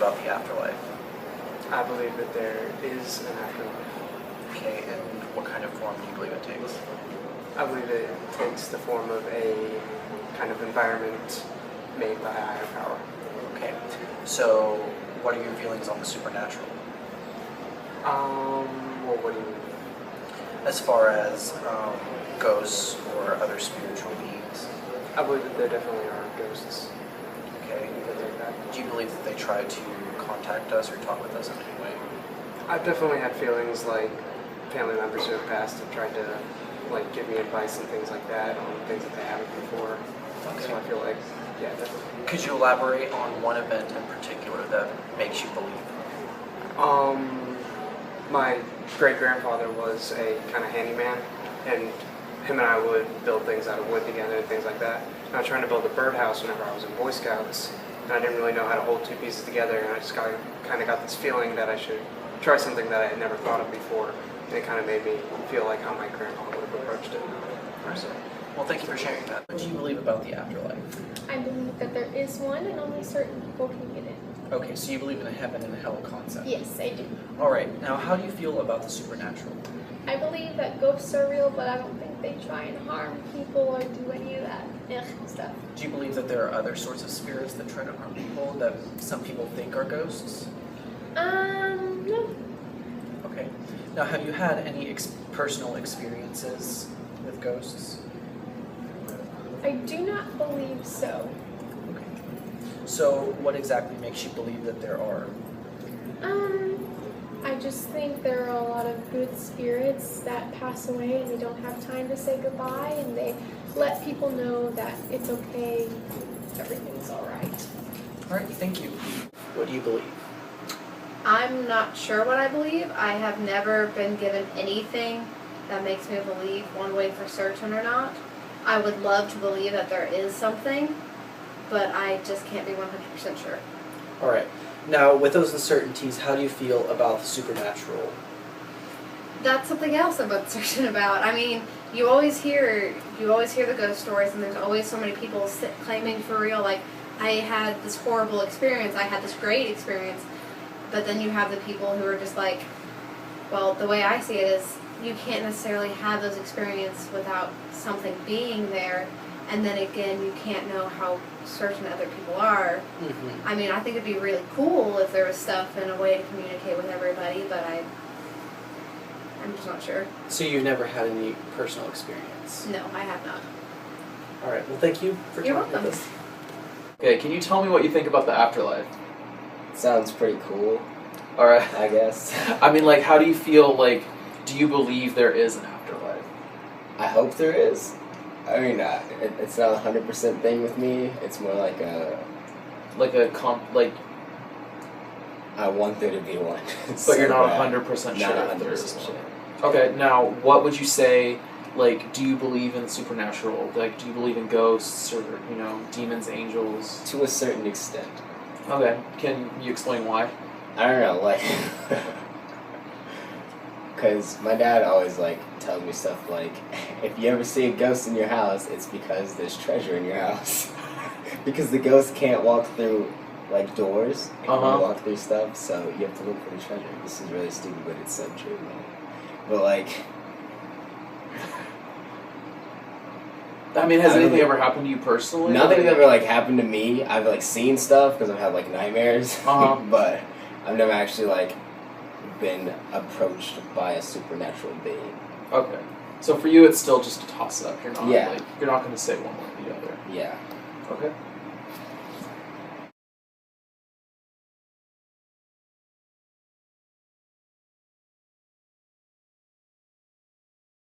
about the afterlife? I believe that there is an afterlife. Okay, and what kind of form do you believe it takes? I believe it takes the form of a kind of environment made by a higher power. Okay, so what are your feelings on the supernatural? Well, what do you mean? As far as ghosts or other spiritual beings? I believe that there definitely are ghosts. Okay. Things like that. Do you believe that they try to contact us or talk with us in any way? I've definitely had feelings like family members who have passed have tried to like give me advice and things like that on things that they haven't before. Okay. So I feel like, yeah, definitely. Could you elaborate on one event in particular that makes you believe? My great-grandfather was a kind of handyman, and him and I would build things out of wood together and things like that. And I was trying to build a birdhouse whenever I was in Boy Scouts, and I didn't really know how to hold two pieces together, and I just kind of got this feeling that I should try something that I had never thought of before, and it kind of made me feel like how my grandpa would have approached it. So, Well, thank you for sharing that. What do you believe about the afterlife? I believe that there is one and only certain people can get in. Okay, so you believe in a heaven and a hell concept? Yes, I do. Alright, now how do you feel about the supernatural? I believe that ghosts are real, but I don't think they try and harm people or do any of that stuff. Do you believe that there are other sorts of spirits that try to harm people that some people think are ghosts? No. Okay. Now, have you had any personal experiences with ghosts? I do not believe so. Okay. So, what exactly makes you believe that there are? I just think there are a lot of good spirits that pass away and they don't have time to say goodbye, and they let people know that it's okay, everything's alright. Alright, thank you. What do you believe? I'm not sure what I believe. I have never been given anything that makes me believe one way for certain or not. I would love to believe that there is something, but I just can't be 100% sure. Alright. Now, with those uncertainties, how do you feel about the supernatural? That's something else I'm uncertain about. I mean, you always hear the ghost stories, and there's always so many people claiming for real, like, I had this horrible experience, I had this great experience, but then you have the people who are just like, well, the way I see it is, you can't necessarily have those experiences without something being there, and then again, you can't know how certain other people are. Mm-hmm. I mean, I think it'd be really cool if there was stuff and a way to communicate with everybody, but I'm just not sure. So you've never had any personal experience? No, I have not. Alright, well thank you for You're talking welcome. with us. Okay, can you tell me what you think about the afterlife? Sounds pretty cool, Alright. I guess. I mean, like, how do you feel, like, do you believe there is an afterlife? I hope there is. I mean, it's not a 100% thing with me. It's more like I want there to be one. But you're not 100% sure Not if there is 100% one. sure. Okay, now, what would you say, like, do you believe in supernatural? Like, do you believe in ghosts or, you know, demons, angels? To a certain extent. Okay, can you explain why? I don't know, like, because my dad always, like, tells me stuff like, if you ever see a ghost in your house, it's because there's treasure in your house. Because the ghost can't walk through, like, doors, and walk through stuff, so you have to look for the treasure. This is really stupid, but it's so true, man. But, like... I mean, has anything ever happened to you personally? Nothing's ever, like, happened to me. I've, like, seen stuff, because I've had, like, nightmares. But I've never actually, like, been approached by a supernatural being. Okay. So for you, it's still just a toss-up. You're not, Yeah. like, you're not going to say one way or the other. Yeah. Okay.